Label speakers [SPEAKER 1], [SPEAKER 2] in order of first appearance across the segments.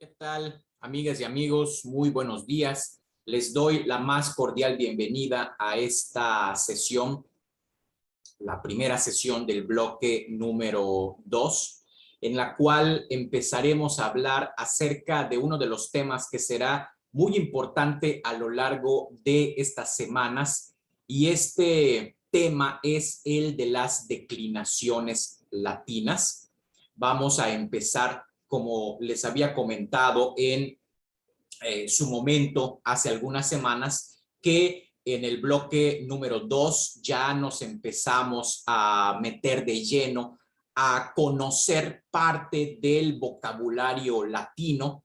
[SPEAKER 1] ¿Qué tal, amigas y amigos? Muy buenos días. Les doy la más cordial bienvenida a esta sesión, la primera sesión del bloque número 2, en la cual empezaremos a hablar acerca de uno de los temas que será muy importante a lo largo de estas semanas, y este tema es el de las declinaciones latinas. Vamos a empezar, como les había comentado en su momento, hace algunas semanas, que en el bloque número 2 ya nos empezamos a meter de lleno a conocer parte del vocabulario latino.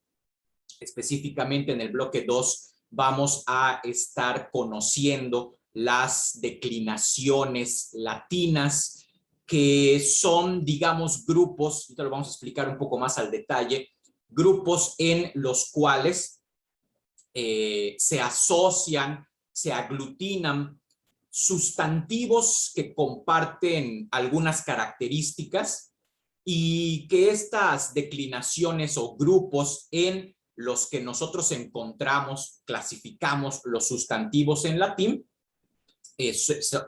[SPEAKER 1] Específicamente en el bloque 2 vamos a estar conociendo las declinaciones latinas, que son, digamos, grupos, ahorita lo vamos a explicar un poco más al detalle, grupos en los cuales se asocian, se aglutinan sustantivos que comparten algunas características, y que estas declinaciones o grupos en los que nosotros encontramos, clasificamos los sustantivos en latín,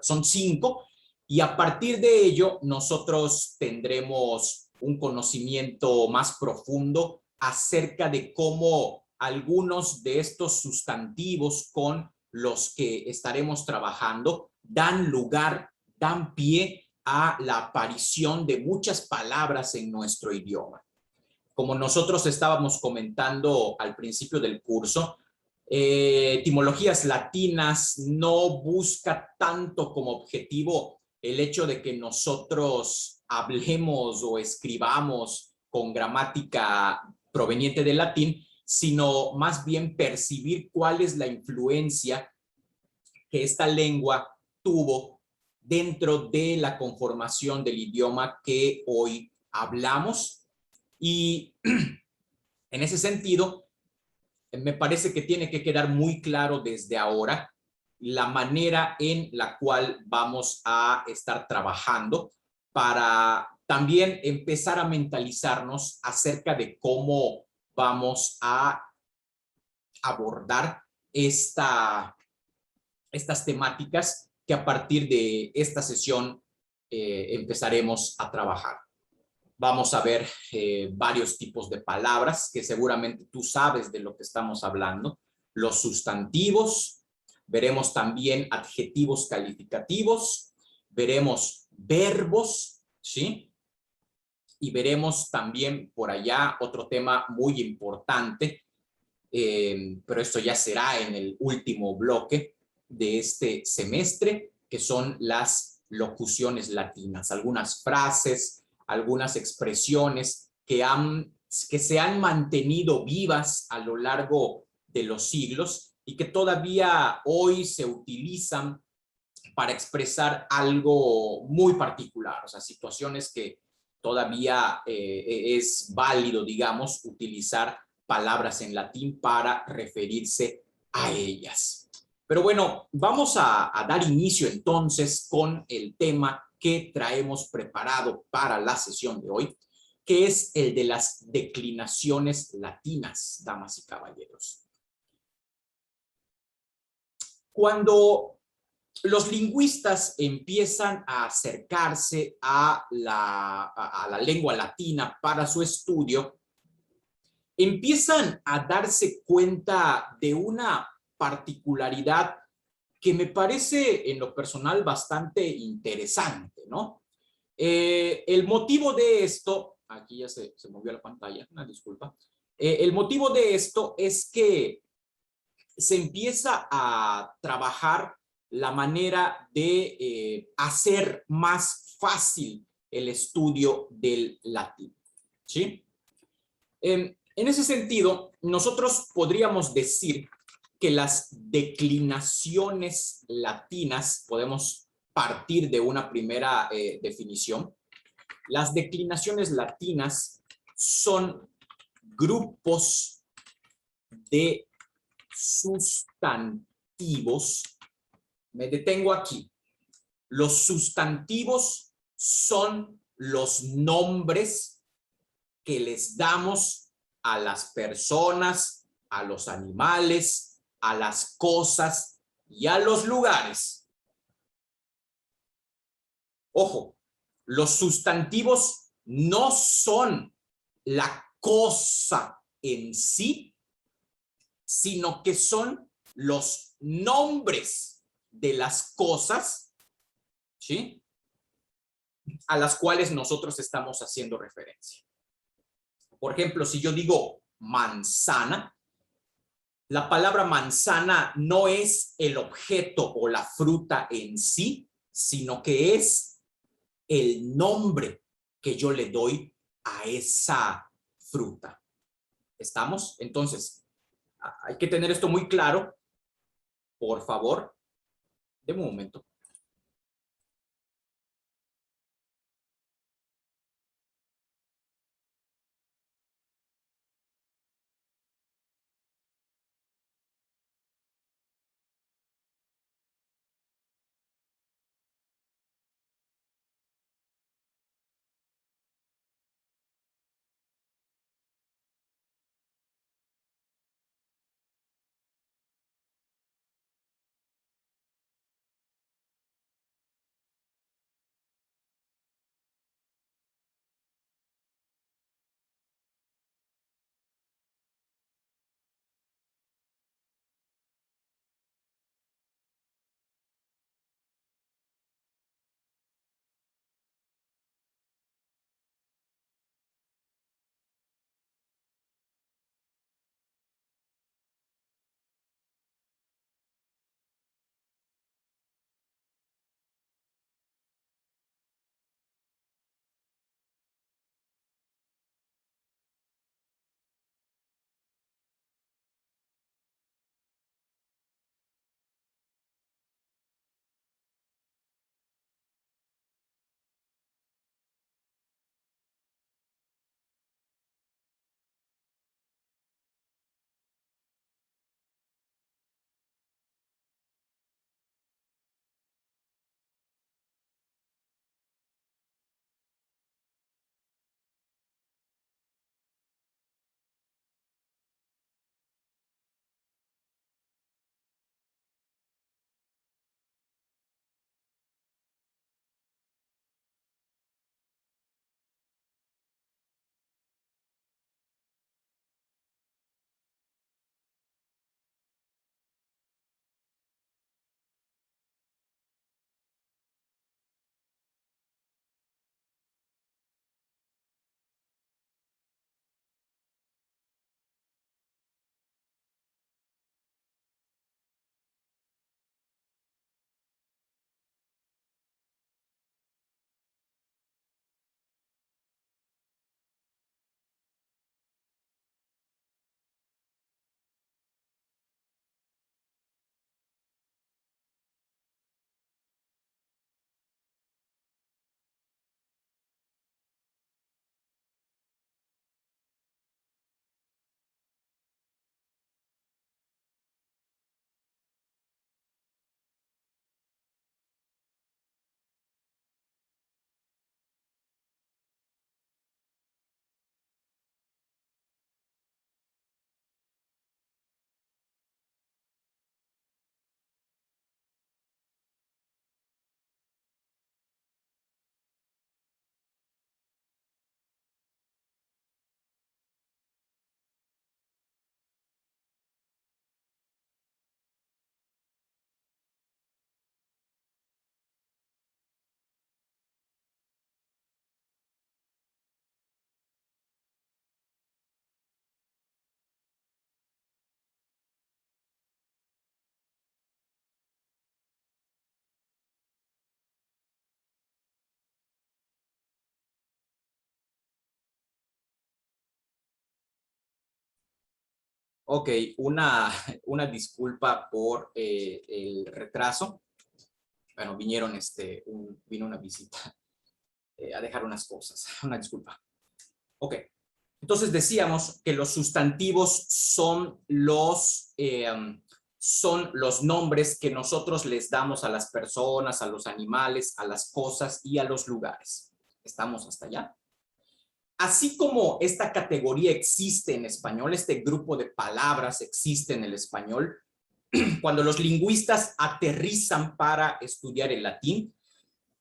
[SPEAKER 1] son 5, y a partir de ello nosotros tendremos un conocimiento más profundo acerca de cómo algunos de estos sustantivos con los que estaremos trabajando dan lugar, dan pie a la aparición de muchas palabras en nuestro idioma. Como nosotros estábamos comentando al principio del curso, etimologías latinas no busca tanto como objetivo el hecho de que nosotros hablemos o escribamos con gramática proveniente del latín, sino más bien percibir cuál es la influencia que esta lengua tuvo dentro de la conformación del idioma que hoy hablamos. Y en ese sentido, me parece que tiene que quedar muy claro desde ahora la manera en la cual vamos a estar trabajando para también empezar a mentalizarnos acerca de cómo vamos a abordar estas temáticas que a partir de esta sesión empezaremos a trabajar. Vamos a ver varios tipos de palabras que seguramente tú sabes de lo que estamos hablando. Los sustantivos, veremos también adjetivos calificativos, veremos verbos, ¿sí? Y veremos también por allá otro tema muy importante, pero esto ya será en el último bloque de este semestre, que son las locuciones latinas, algunas frases, algunas expresiones que se han mantenido vivas a lo largo de los siglos y que todavía hoy se utilizan para expresar algo muy particular, o sea, situaciones que todavía es válido, digamos, utilizar palabras en latín para referirse a ellas. Pero bueno, vamos a dar inicio entonces con el tema que traemos preparado para la sesión de hoy, que es el de las declinaciones latinas, damas y caballeros. Cuando los lingüistas empiezan a acercarse a la lengua latina para su estudio, empiezan a darse cuenta de una particularidad que me parece en lo personal bastante interesante, ¿no? El motivo de esto, aquí ya se movió la pantalla, una disculpa. El motivo de esto es que se empieza a trabajar la manera de hacer más fácil el estudio del latín, ¿sí? En ese sentido, nosotros podríamos decir que las declinaciones latinas, podemos partir de una primera definición, las declinaciones latinas son grupos de sustantivos. Me detengo aquí. Los sustantivos son los nombres que les damos a las personas, a los animales, a las cosas y a los lugares. Ojo, los sustantivos no son la cosa en sí, sino que son los nombres de las cosas, ¿sí?, a las cuales nosotros estamos haciendo referencia. Por ejemplo, si yo digo manzana, la palabra manzana no es el objeto o la fruta en sí, sino que es el nombre que yo le doy a esa fruta. ¿Estamos? Entonces, hay que tener esto muy claro. Por favor, deme un momento. Ok, una disculpa por el retraso. Bueno, vino una visita a dejar unas cosas. Una disculpa. Ok, entonces decíamos que los sustantivos son los nombres que nosotros les damos a las personas, a los animales, a las cosas y a los lugares. ¿Estamos hasta allá? Así como esta categoría existe en español, este grupo de palabras existe en el español, cuando los lingüistas aterrizan para estudiar el latín,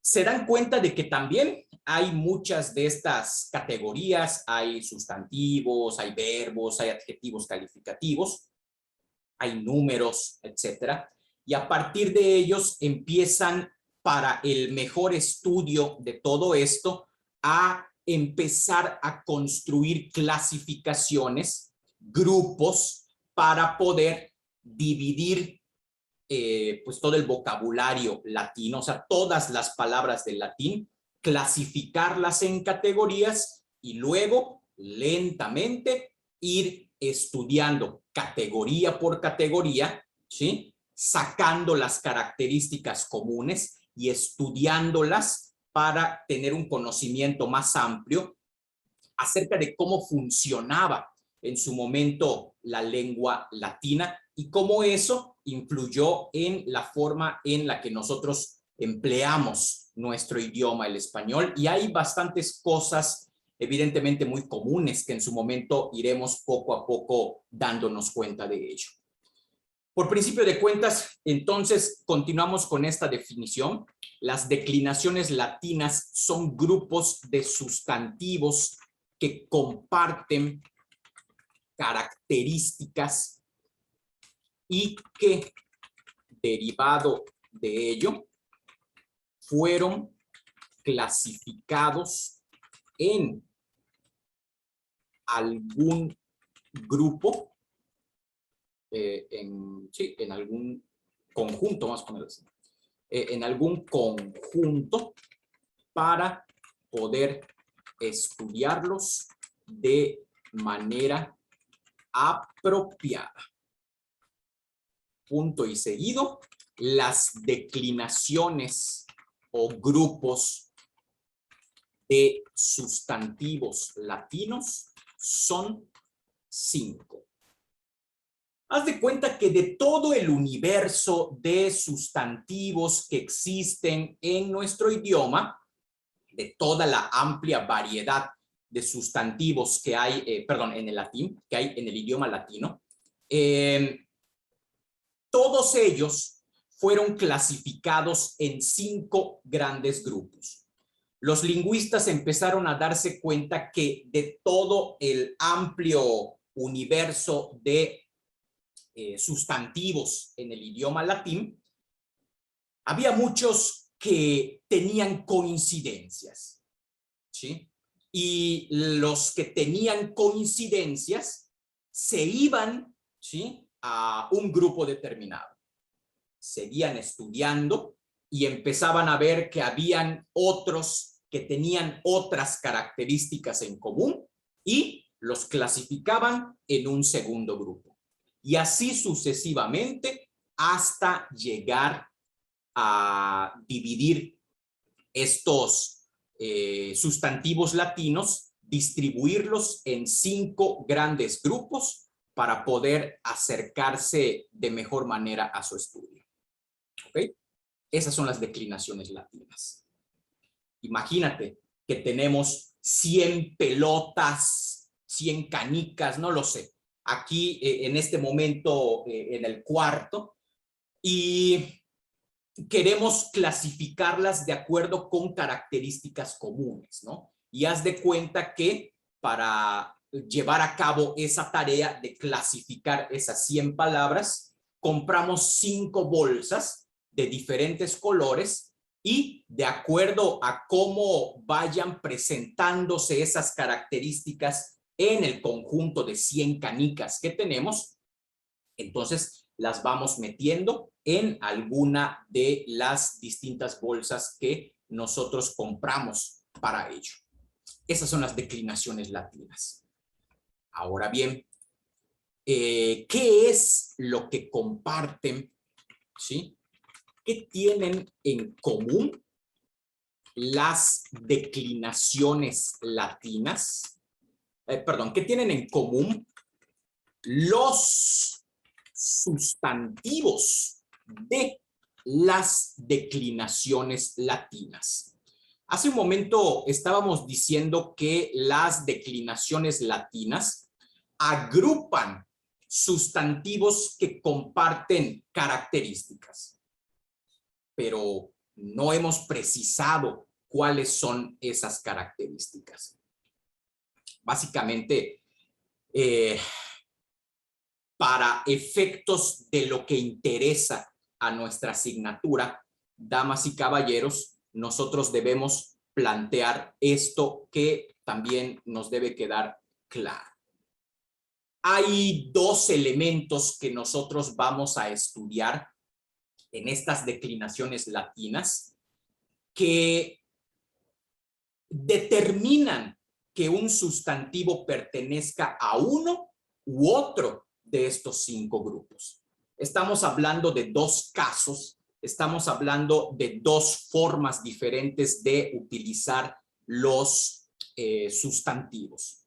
[SPEAKER 1] se dan cuenta de que también hay muchas de estas categorías, hay sustantivos, hay verbos, hay adjetivos calificativos, hay números, etcétera. Y a partir de ellos empiezan, para el mejor estudio de todo esto, a empezar a construir clasificaciones, grupos, para poder dividir pues todo el vocabulario latino, o sea, todas las palabras del latín, clasificarlas en categorías y luego lentamente ir estudiando categoría por categoría, ¿sí? Sacando las características comunes y estudiándolas para tener un conocimiento más amplio acerca de cómo funcionaba en su momento la lengua latina y cómo eso influyó en la forma en la que nosotros empleamos nuestro idioma, el español. Y hay bastantes cosas evidentemente muy comunes que en su momento iremos poco a poco dándonos cuenta de ello. Por principio de cuentas, entonces, continuamos con esta definición. Las declinaciones latinas son grupos de sustantivos que comparten características y que, derivado de ello, fueron clasificados en algún grupo, en algún conjunto, más o menos, en algún conjunto para poder estudiarlos de manera apropiada. Punto y seguido, las declinaciones o grupos de sustantivos latinos son 5. Haz de cuenta que de todo el universo de sustantivos que existen en nuestro idioma, de toda la amplia variedad de sustantivos que hay, en el latín, que hay en el idioma latino, todos ellos fueron clasificados en 5 grandes grupos. Los lingüistas empezaron a darse cuenta que de todo el amplio universo de sustantivos en el idioma latín, había muchos que tenían coincidencias, ¿sí? Y los que tenían coincidencias se iban, ¿sí?, a un grupo determinado. Seguían estudiando y empezaban a ver que habían otros que tenían otras características en común y los clasificaban en un segundo grupo. Y así sucesivamente hasta llegar a dividir estos sustantivos latinos, distribuirlos en 5 grandes grupos para poder acercarse de mejor manera a su estudio. ¿Ok? Esas son las declinaciones latinas. Imagínate que tenemos 100 pelotas, 100 canicas, no lo sé, aquí en este momento en el cuarto, y queremos clasificarlas de acuerdo con características comunes, ¿no? Y haz de cuenta que para llevar a cabo esa tarea de clasificar esas 100 palabras, compramos 5 bolsas de diferentes colores y de acuerdo a cómo vayan presentándose esas características en el conjunto de 100 canicas que tenemos, entonces las vamos metiendo en alguna de las distintas bolsas que nosotros compramos para ello. Esas son las declinaciones latinas. Ahora bien, ¿qué es lo que comparten? ¿Sí? ¿Qué tienen en común las declinaciones latinas? ¿Qué tienen en común los sustantivos de las declinaciones latinas? Hace un momento estábamos diciendo que las declinaciones latinas agrupan sustantivos que comparten características, pero no hemos precisado cuáles son esas características. Básicamente, para efectos de lo que interesa a nuestra asignatura, damas y caballeros, nosotros debemos plantear esto que también nos debe quedar claro. Hay dos elementos que nosotros vamos a estudiar en estas declinaciones latinas que determinan que un sustantivo pertenezca a uno u otro de estos 5 grupos. Estamos hablando de dos casos, estamos hablando de dos formas diferentes de utilizar los sustantivos.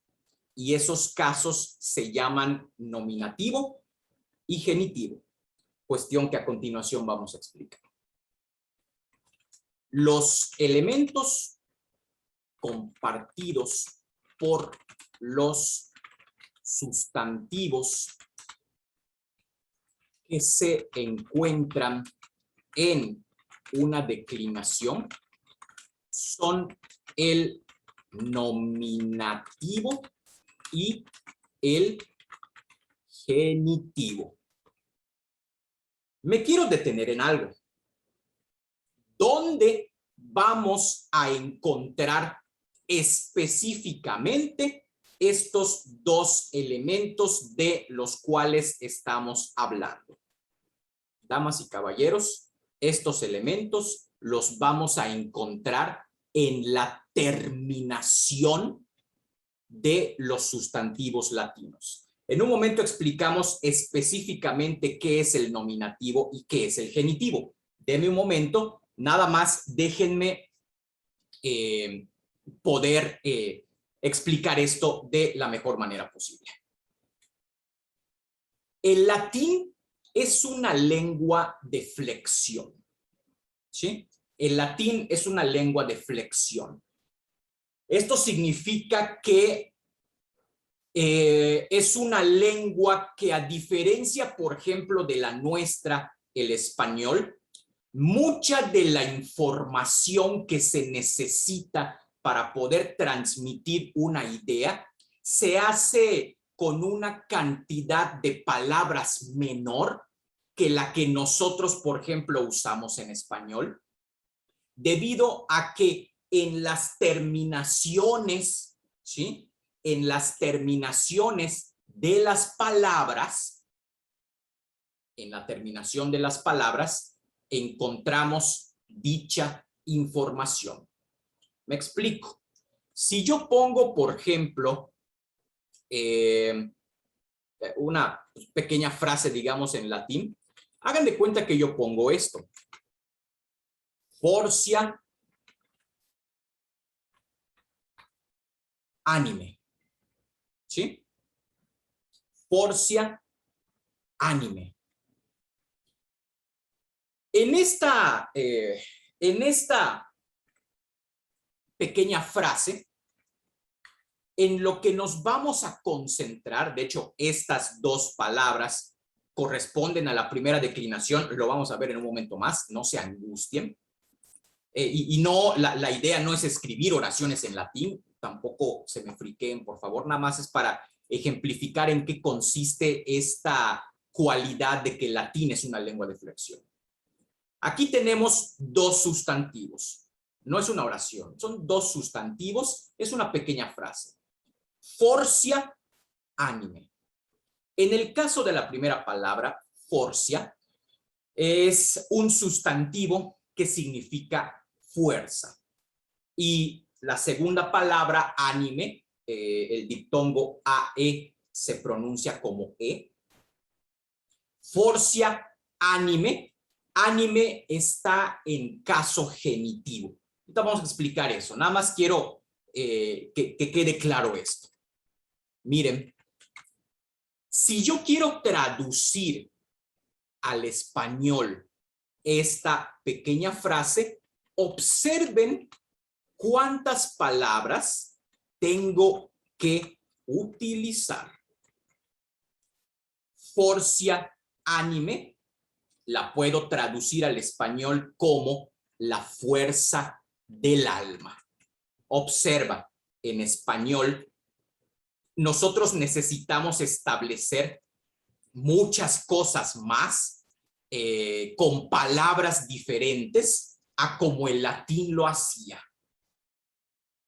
[SPEAKER 1] Y esos casos se llaman nominativo y genitivo, cuestión que a continuación vamos a explicar. Los elementos compartidos por los sustantivos que se encuentran en una declinación son el nominativo y el genitivo. Me quiero detener en algo. ¿Dónde vamos a encontrar específicamente estos dos elementos de los cuales estamos hablando? Damas y caballeros, estos elementos los vamos a encontrar en la terminación de los sustantivos latinos. En un momento explicamos específicamente qué es el nominativo y qué es el genitivo. Deme un momento, nada más déjenme poder explicar esto de la mejor manera posible. El latín es una lengua de flexión, ¿sí? El latín es una lengua de flexión. Esto significa que es una lengua que, a diferencia, por ejemplo, de la nuestra, el español, mucha de la información que se necesita para poder transmitir una idea se hace con una cantidad de palabras menor que la que nosotros, por ejemplo, usamos en español, debido a que en las terminaciones, ¿sí? En las terminaciones de las palabras, en la terminación de las palabras, encontramos dicha información. Me explico. Si yo pongo, por ejemplo, una pequeña frase, digamos, en latín, hagan de cuenta que yo pongo esto. Fortia anime. ¿Sí? Fortia anime. En esta pequeña frase, en lo que nos vamos a concentrar, de hecho, estas dos palabras corresponden a la primera declinación, lo vamos a ver en un momento más, no se angustien. Y no, la idea no es escribir oraciones en latín, tampoco se me friqueen, por favor, nada más es para ejemplificar en qué consiste esta cualidad de que el latín es una lengua de flexión. Aquí tenemos dos sustantivos. No es una oración, son dos sustantivos, es una pequeña frase. Fortia anime. En el caso de la primera palabra, fortia, es un sustantivo que significa fuerza. Y la segunda palabra, anime, el diptongo AE se pronuncia como E. Fortia anime. Anime está en caso genitivo. Ahorita vamos a explicar eso. Nada más quiero que quede claro esto. Miren, si yo quiero traducir al español esta pequeña frase, observen ¿Cuántas palabras tengo que utilizar? Forcia anime la puedo traducir al español como la fuerza del alma. Observa, en español, nosotros necesitamos establecer muchas cosas más con palabras diferentes a como el latín lo hacía.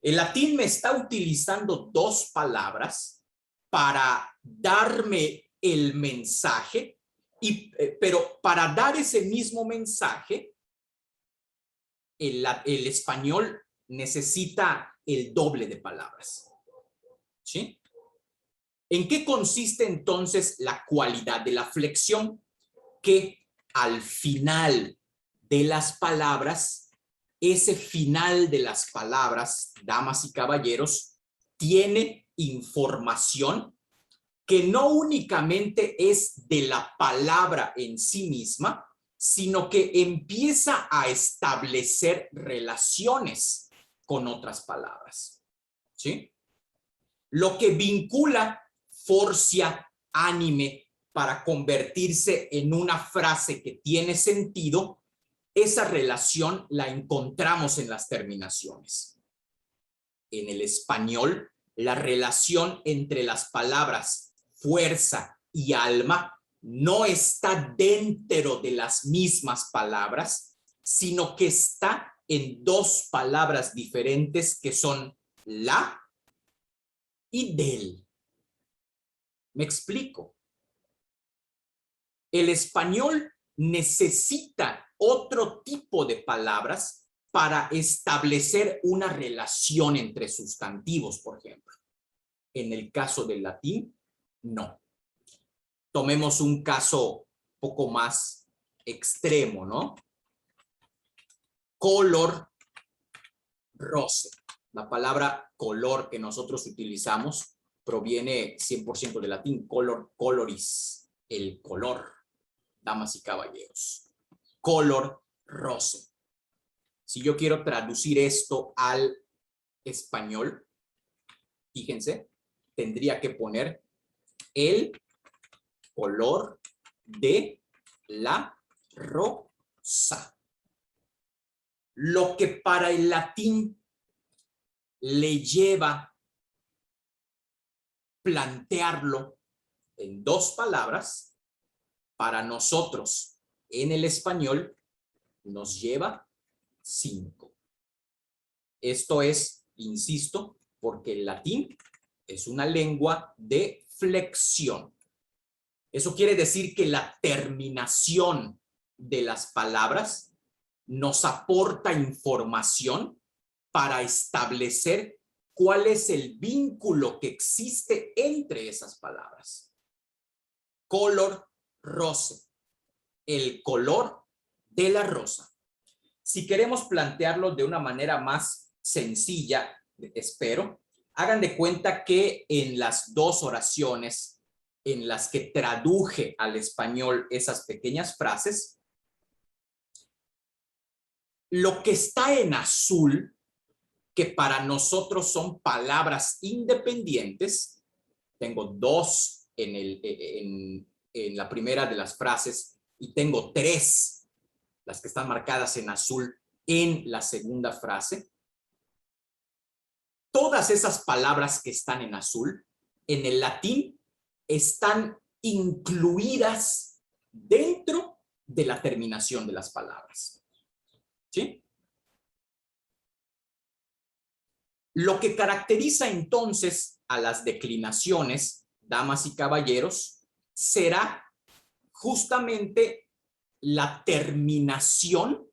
[SPEAKER 1] El latín me está utilizando dos palabras para darme el mensaje, pero para dar ese mismo mensaje, el español necesita el doble de palabras. ¿Sí? ¿En qué consiste entonces la cualidad de la flexión? Que al final de las palabras, ese final de las palabras, damas y caballeros, tiene información que no únicamente es de la palabra en sí misma, sino que empieza a establecer relaciones con otras palabras. ¿Sí? Lo que vincula forcia anime para convertirse en una frase que tiene sentido, esa relación la encontramos en las terminaciones. En el español, la relación entre las palabras fuerza y alma no está dentro de las mismas palabras, sino que está en dos palabras diferentes que son la y del. ¿Me explico? El español necesita otro tipo de palabras para establecer una relación entre sustantivos, por ejemplo. En el caso del latín, no. Tomemos un caso poco más extremo, ¿no? Color, roce. La palabra color que nosotros utilizamos proviene 100% del latín, color, coloris, el color, damas y caballeros. Color, roce. Si yo quiero traducir esto al español, fíjense, tendría que poner el color de la rosa. Lo que para el latín le lleva plantearlo en dos palabras, para nosotros en el español nos lleva 5. Esto es, insisto, porque el latín es una lengua de flexión. Eso quiere decir que la terminación de las palabras nos aporta información para establecer cuál es el vínculo que existe entre esas palabras. Color, roce. El color de la rosa. Si queremos plantearlo de una manera más sencilla, espero, hagan de cuenta que en las dos oraciones en las que traduje al español esas pequeñas frases, lo que está en azul, que para nosotros son palabras independientes, tengo dos en la primera de las frases y tengo 3, las que están marcadas en azul, en la segunda frase. Todas esas palabras que están en azul, en el latín, están incluidas dentro de la terminación de las palabras. ¿Sí? Lo que caracteriza entonces a las declinaciones, damas y caballeros, será justamente la terminación,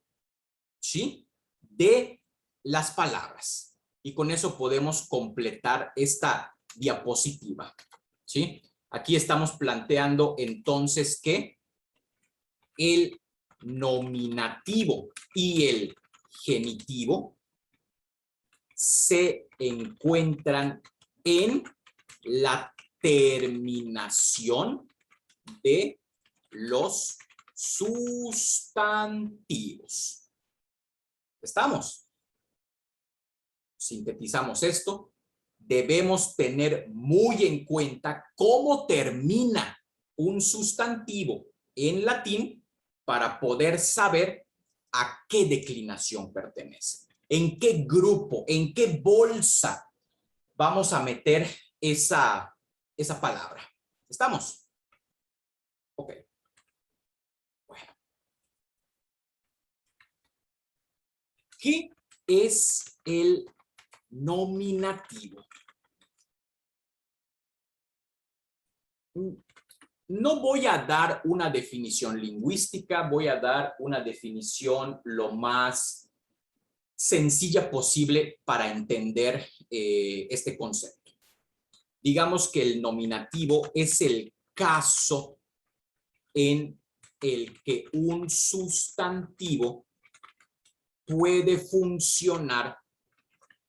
[SPEAKER 1] ¿sí?, de las palabras. Y con eso podemos completar esta diapositiva, ¿sí? Aquí estamos planteando entonces que el nominativo y el genitivo se encuentran en la terminación de los sustantivos. ¿Estamos? sintetizamos esto, debemos tener muy en cuenta cómo termina un sustantivo en latín para poder saber a qué declinación pertenece, en qué grupo, en qué bolsa vamos a meter esa palabra. ¿Estamos? Ok. Bueno. ¿Qué es el nominativo? No voy a dar una definición lingüística, voy a dar una definición lo más sencilla posible para entender este concepto. Digamos que el nominativo es el caso en el que un sustantivo puede funcionar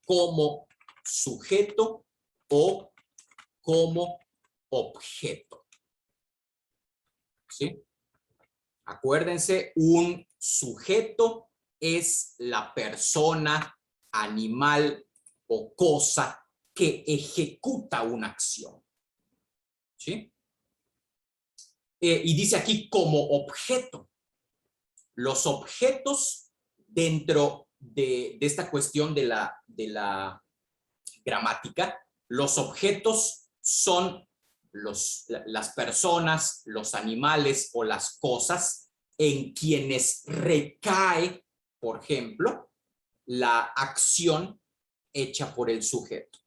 [SPEAKER 1] como sujeto o como objeto. ¿Sí? Acuérdense, un sujeto es la persona, animal o cosa que ejecuta una acción. ¿Sí? Y dice aquí como objeto. Los objetos dentro de esta cuestión de la gramática, los objetos son las personas, los animales o las cosas en quienes recae, por ejemplo, la acción hecha por el sujeto.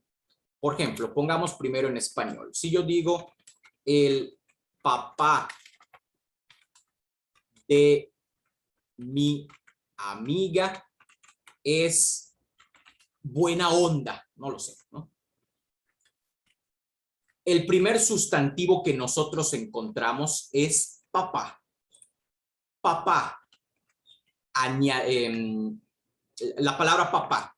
[SPEAKER 1] Por ejemplo, pongamos primero en español. Si yo digo el papá de mi amiga es buena onda, no lo sé, ¿no? El primer sustantivo que nosotros encontramos es papá. Papá, la palabra papá,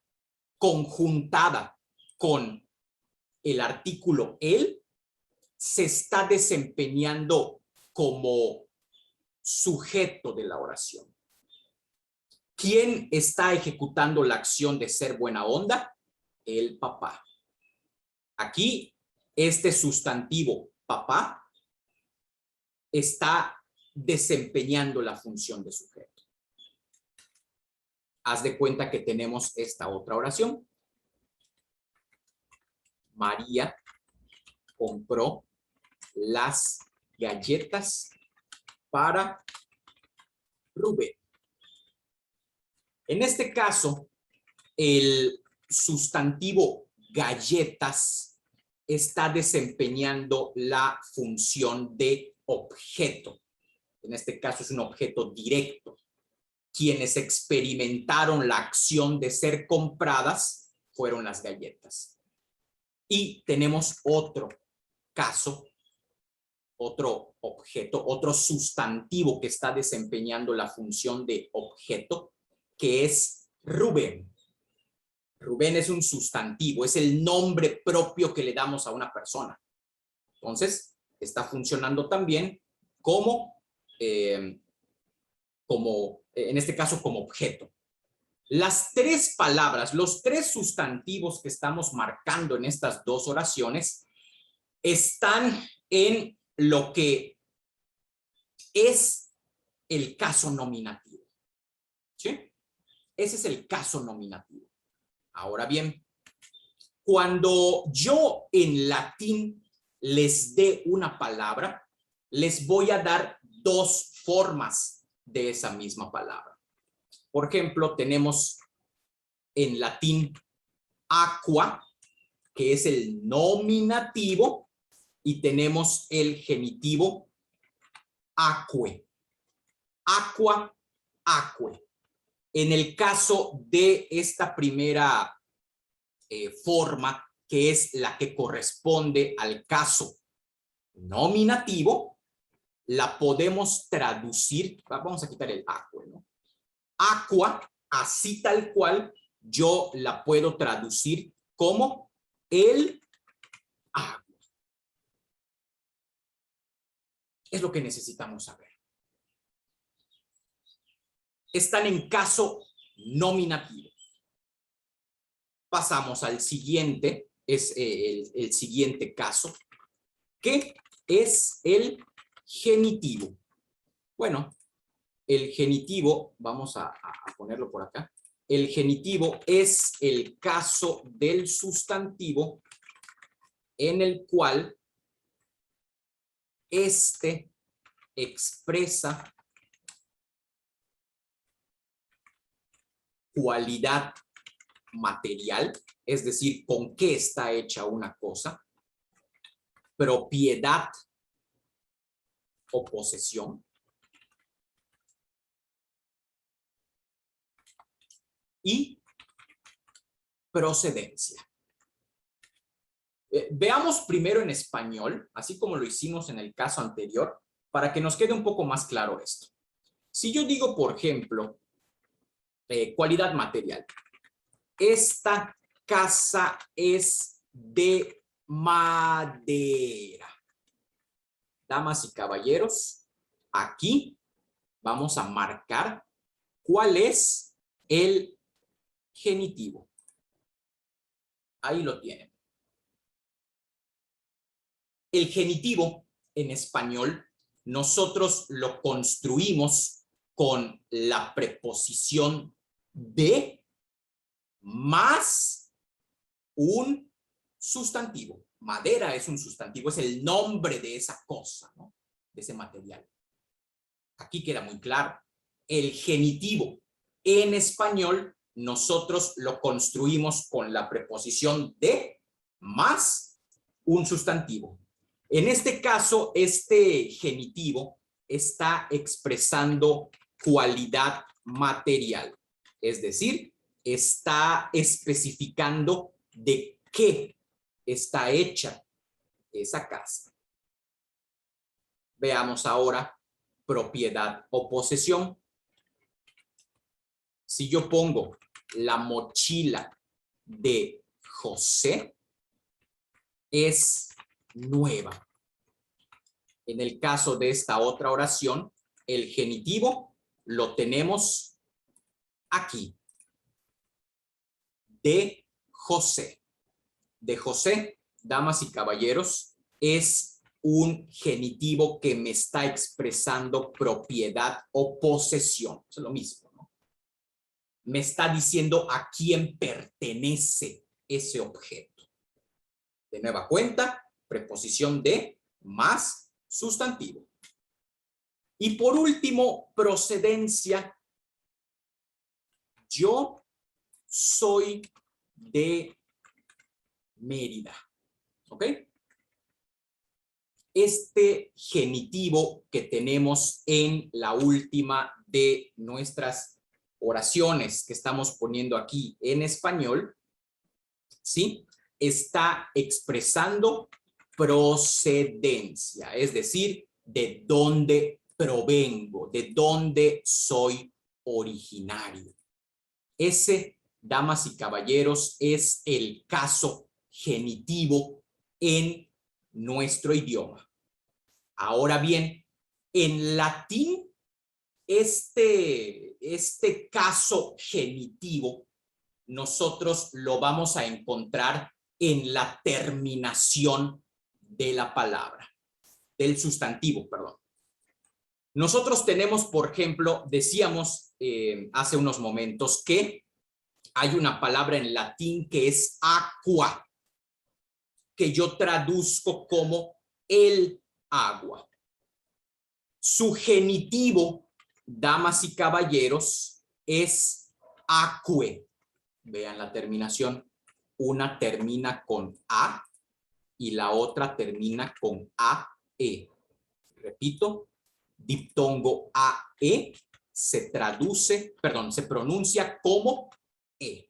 [SPEAKER 1] conjuntada con el artículo el, se está desempeñando como sujeto de la oración. ¿Quién está ejecutando la acción de ser buena onda? El papá. Aquí, este sustantivo papá está desempeñando la función de sujeto. Haz de cuenta que tenemos esta otra oración. María compró las galletas para Rubén. En este caso, el sustantivo galletas está desempeñando la función de objeto. En este caso es un objeto directo. Quienes experimentaron la acción de ser compradas fueron las galletas. Y tenemos otro caso, otro objeto, otro sustantivo que está desempeñando la función de objeto, que es Rubén. Rubén es un sustantivo, es el nombre propio que le damos a una persona. Entonces, está funcionando también como, en este caso, como objeto. Las tres palabras, los tres sustantivos que estamos marcando en estas dos oraciones están en lo que es el caso nominativo. ¿Sí? Ese es el caso nominativo. Ahora bien, cuando yo en latín les dé una palabra, les voy a dar dos formas de esa misma palabra. Por ejemplo, tenemos en latín aqua, que es el nominativo, y tenemos el genitivo aquae. Aqua, aquae. En el caso de esta primera forma, que es la que corresponde al caso nominativo, la podemos traducir, vamos a quitar el aqua, ¿no? Aqua, así tal cual, yo la puedo traducir como el agua. Es lo que necesitamos saber. Están en caso nominativo. Pasamos al siguiente, es el siguiente caso, que es el genitivo. Bueno, el genitivo, vamos a ponerlo por acá. El genitivo es el caso del sustantivo en el cual este expresa cualidad material, es decir, con qué está hecha una cosa, propiedad o posesión, y procedencia. Veamos primero en español, así como lo hicimos en el caso anterior, para que nos quede un poco más claro esto. Si yo digo, por ejemplo, cualidad material, esta casa es de madera. Damas y caballeros, aquí vamos a marcar cuál es el genitivo. Ahí lo tienen. El genitivo en español nosotros lo construimos con la preposición de más un sustantivo. Madera es un sustantivo, es el nombre de esa cosa, ¿no? De ese material. Aquí queda muy claro. El genitivo en español nosotros lo construimos con la preposición de más un sustantivo. En este caso, este genitivo está expresando cualidad material, es decir, está especificando de qué está hecha esa casa. Veamos ahora propiedad o posesión. Si yo pongo la mochila de José, es nueva. En el caso de esta otra oración, el genitivo lo tenemos aquí. De José. De José, damas y caballeros, es un genitivo que me está expresando propiedad o posesión. Es lo mismo, ¿no? Me está diciendo a quién pertenece ese objeto. De nueva cuenta, preposición de más sustantivo. Y por último, procedencia. Yo soy de Mérida. ¿Ok? Este genitivo que tenemos en la última de nuestras oraciones que estamos poniendo aquí en español, ¿sí? Está expresando procedencia, es decir, de dónde provengo, de dónde soy originario. Ese, damas y caballeros, es el caso genitivo en nuestro idioma. Ahora bien, en latín, este caso genitivo, nosotros lo vamos a encontrar en la terminación de la palabra, del sustantivo, perdón. Nosotros tenemos, por ejemplo, decíamos hace unos momentos que hay una palabra en latín que es aqua, que yo traduzco como el agua. Su genitivo, damas y caballeros, es aquae. Vean la terminación. Una termina con A y la otra termina con AE. Repito, diptongo AE se traduce, perdón, se pronuncia como E.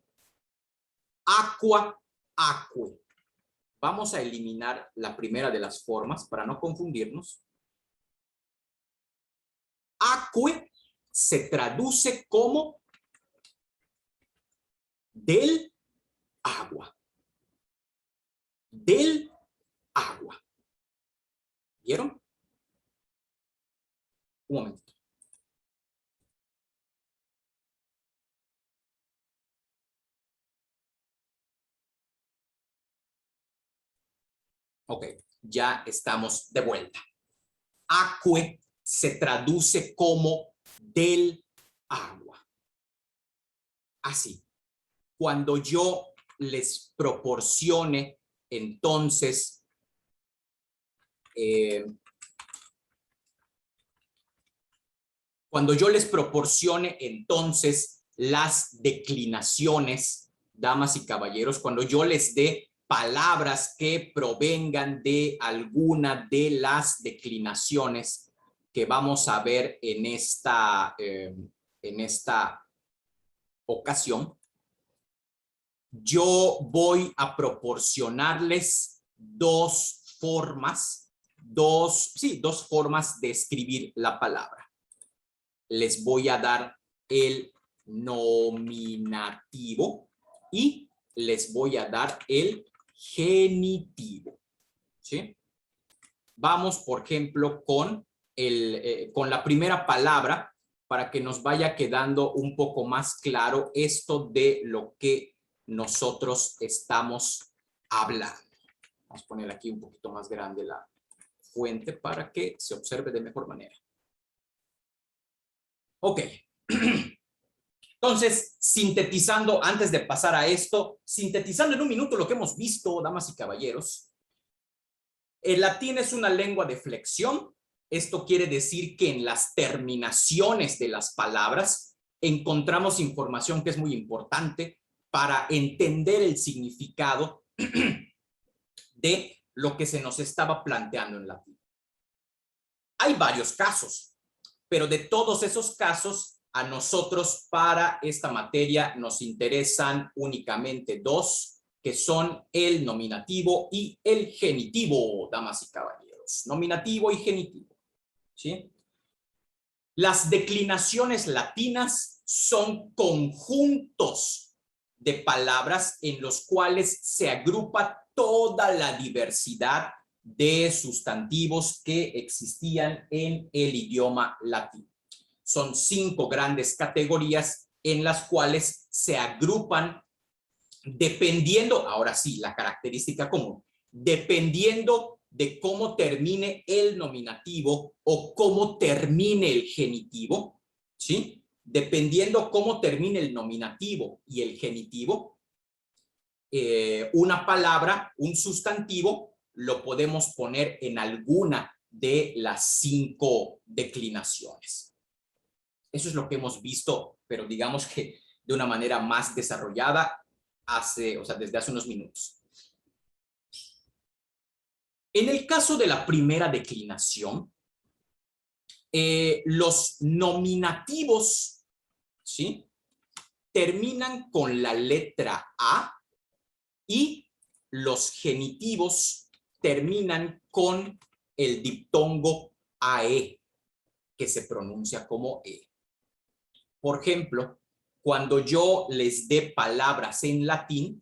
[SPEAKER 1] Aqua, aquae. Vamos a eliminar la primera de las formas para no confundirnos. Aquae se traduce como del agua. Del agua. ¿Vieron? Un momento. Ok, ya estamos de vuelta. Acque se traduce como del agua. Así. Cuando yo les proporcione, entonces, las declinaciones, damas y caballeros, cuando yo les dé palabras que provengan de alguna de las declinaciones que vamos a ver en esta ocasión, yo voy a proporcionarles dos formas de escribir la palabra. Les voy a dar el nominativo y les voy a dar el genitivo, ¿sí? Vamos, por ejemplo, con la primera palabra para que nos vaya quedando un poco más claro esto de lo que nosotros estamos hablando. Vamos a poner aquí un poquito más grande la fuente para que se observe de mejor manera. Ok. Entonces, sintetizando, antes de pasar a esto, sintetizando en un minuto lo que hemos visto, damas y caballeros, el latín es una lengua de flexión. Esto quiere decir que en las terminaciones de las palabras encontramos información que es muy importante para entender el significado de lo que se nos estaba planteando en latín. Hay varios casos, pero de todos esos casos, a nosotros para esta materia nos interesan únicamente dos, que son el nominativo y el genitivo, damas y caballeros. Nominativo y genitivo, ¿sí? Las declinaciones latinas son conjuntos de palabras en los cuales se agrupa toda la diversidad de sustantivos que existían en el idioma latino. Son 5 grandes categorías en las cuales se agrupan dependiendo, ahora sí, la característica común, dependiendo de cómo termine el nominativo o cómo termine el genitivo, ¿sí? Dependiendo cómo termine el nominativo y el genitivo, una palabra, un sustantivo, lo podemos poner en alguna de las 5 declinaciones. Eso es lo que hemos visto, pero digamos que de una manera más desarrollada desde hace unos minutos. En el caso de la primera declinación, los nominativos, ¿sí?, terminan con la letra A y los genitivos terminan con el diptongo AE, que se pronuncia como E. Por ejemplo, cuando yo les dé palabras en latín,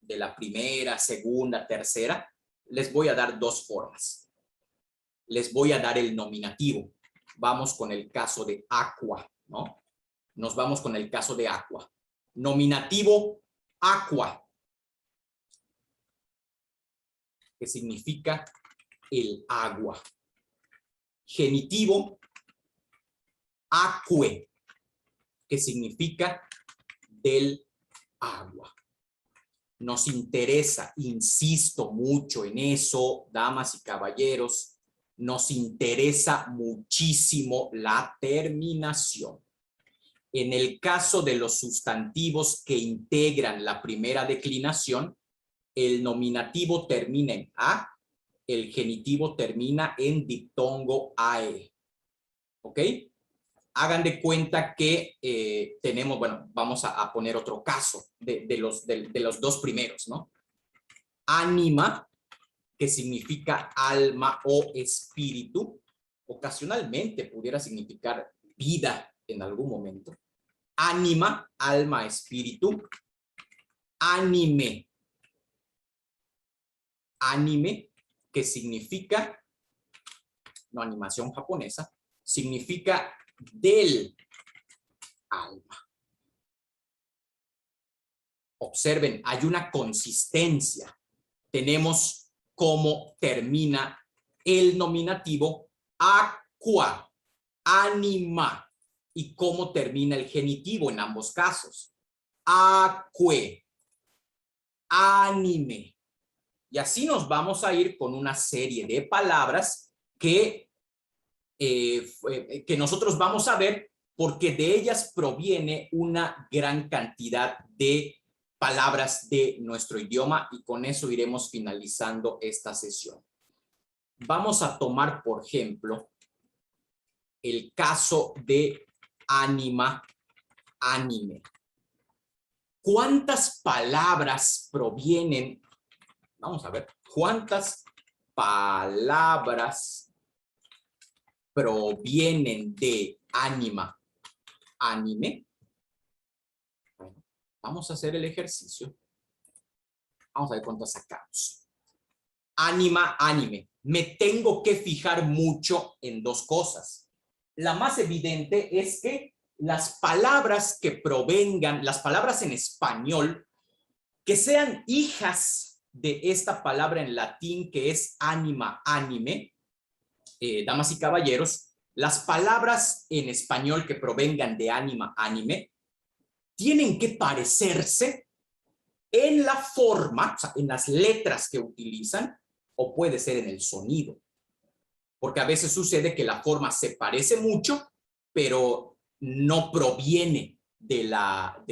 [SPEAKER 1] de la primera, segunda, tercera, les voy a dar dos formas. Les voy a dar el nominativo. Vamos con el caso de aqua, ¿no? Nos vamos con el caso de aqua. Nominativo aqua, que significa el agua. Genitivo aquae, que significa del agua. Nos interesa, insisto mucho en eso, damas y caballeros, nos interesa muchísimo la terminación. En el caso de los sustantivos que integran la primera declinación, el nominativo termina en A, el genitivo termina en diptongo AE. ¿Ok? Hagan de cuenta que tenemos, bueno, vamos a poner otro caso de los dos primeros, ¿no? Ánima, que significa alma o espíritu, ocasionalmente pudiera significar vida en algún momento. Ánima, alma, espíritu. Anime. Anime, que significa, no, animación japonesa, significa del alma. Observen, hay una consistencia. Tenemos cómo termina el nominativo aqua, anima, y cómo termina el genitivo en ambos casos. Aquae, anime. Y así nos vamos a ir con una serie de palabras que nosotros vamos a ver, porque de ellas proviene una gran cantidad de palabras de nuestro idioma, y con eso iremos finalizando esta sesión. Vamos a tomar, por ejemplo, el caso de anima, anime. ¿Cuántas palabras provienen? Vamos a ver, ¿cuántas palabras provienen de anima, anime? Bueno, vamos a hacer el ejercicio. Vamos a ver cuántas sacamos. Anima, anime. Me tengo que fijar mucho en dos cosas. La más evidente es que las palabras que provengan, las palabras en español, que sean hijas de esta palabra en latín que es anima, anime, damas y caballeros, las palabras en español que provengan de anima, anime, tienen que parecerse en la forma, o sea, en las letras que utilizan, o puede ser en el sonido. Porque a veces sucede que la forma se parece mucho, pero no proviene de la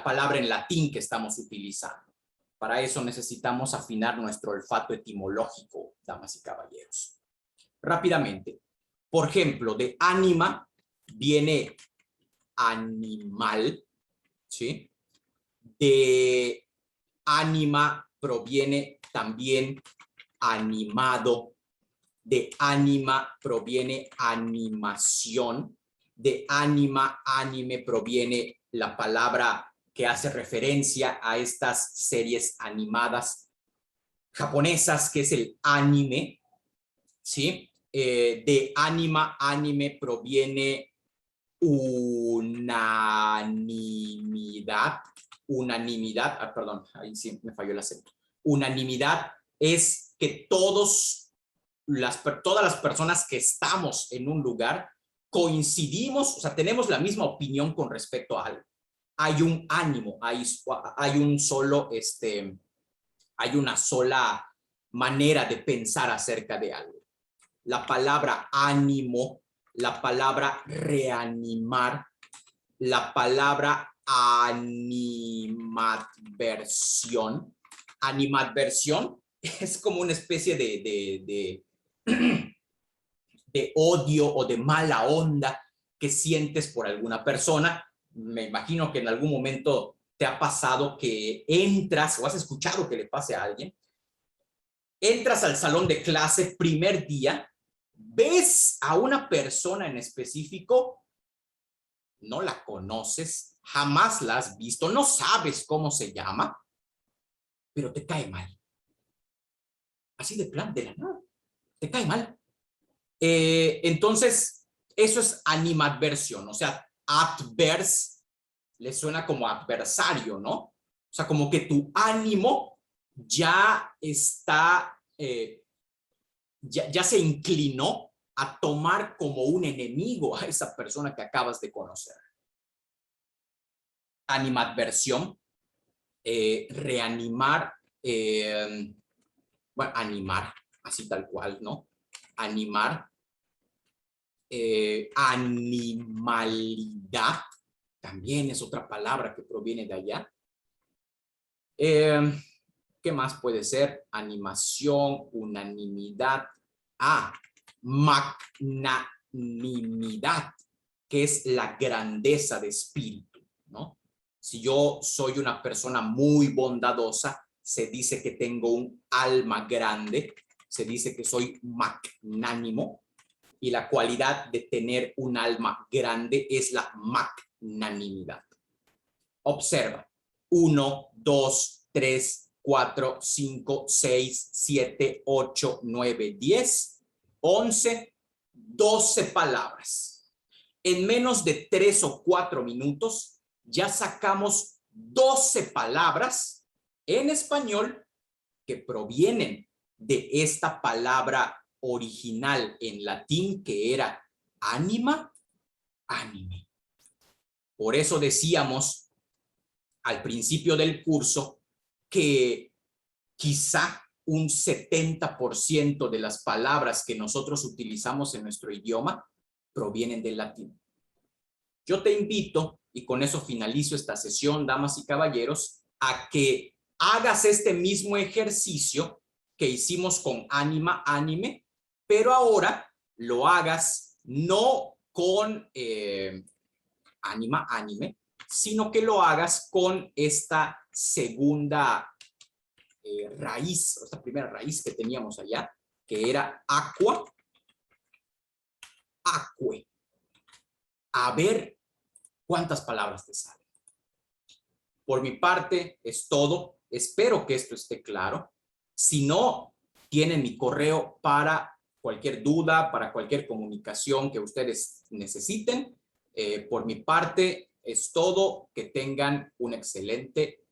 [SPEAKER 1] palabra en latín que estamos utilizando. Para eso necesitamos afinar nuestro olfato etimológico, damas y caballeros. Rápidamente. Por ejemplo, de anima viene animal, ¿sí? De anima proviene también animado. De anima proviene animación. De anima, anime proviene la palabra que hace referencia a estas series animadas japonesas, que es el anime, ¿sí? De anima, anime proviene unanimidad. Unanimidad, perdón, ahí sí me falló el acento. Unanimidad es que todas las personas que estamos en un lugar coincidimos, o sea, tenemos la misma opinión con respecto a algo. Hay un ánimo, hay una sola manera de pensar acerca de algo. La palabra ánimo, la palabra reanimar, la palabra animadversión. Animadversión es como una especie de odio o de mala onda que sientes por alguna persona. Me imagino que en algún momento te ha pasado que entras o has escuchado que le pase a alguien. Entras al salón de clase primer día, ves a una persona en específico, no la conoces, jamás la has visto, no sabes cómo se llama, pero te cae mal. Así de plan, de la nada, te cae mal. Entonces, eso es animadversión, o sea, adverse le suena como adversario, ¿no? O sea, como que tu ánimo ya está, ya se inclinó a tomar como un enemigo a esa persona que acabas de conocer. Animadversión, reanimar, bueno, animar, así tal cual, ¿no? Animar, animalidad, también es otra palabra que proviene de allá. ¿Qué más puede ser? Animación, unanimidad. Magnanimidad, que es la grandeza de espíritu, ¿no? Si yo soy una persona muy bondadosa, se dice que tengo un alma grande, se dice que soy magnánimo, y la cualidad de tener un alma grande es la magnanimidad. Observa, 1, 2, 3, 4, 5, 6, 7, 8, 9, 10, 11, 12 palabras. En menos de 3 o 4 minutos ya sacamos 12 palabras en español que provienen de esta palabra original en latín que era anima, anime. Por eso decíamos al principio del curso que quizá un 70% de las palabras que nosotros utilizamos en nuestro idioma provienen del latín. Yo te invito, y con eso finalizo esta sesión, damas y caballeros, a que hagas este mismo ejercicio que hicimos con anima, anime, pero ahora lo hagas no con anima, anime, sino que lo hagas con esta segunda raíz, esta primera raíz que teníamos allá, que era aqua, acque. A ver cuántas palabras te salen. Por mi parte es todo. Espero que esto esté claro. Si no, tienen mi correo para cualquier duda, para cualquier comunicación que ustedes necesiten. Por mi parte es todo. Que tengan un excelente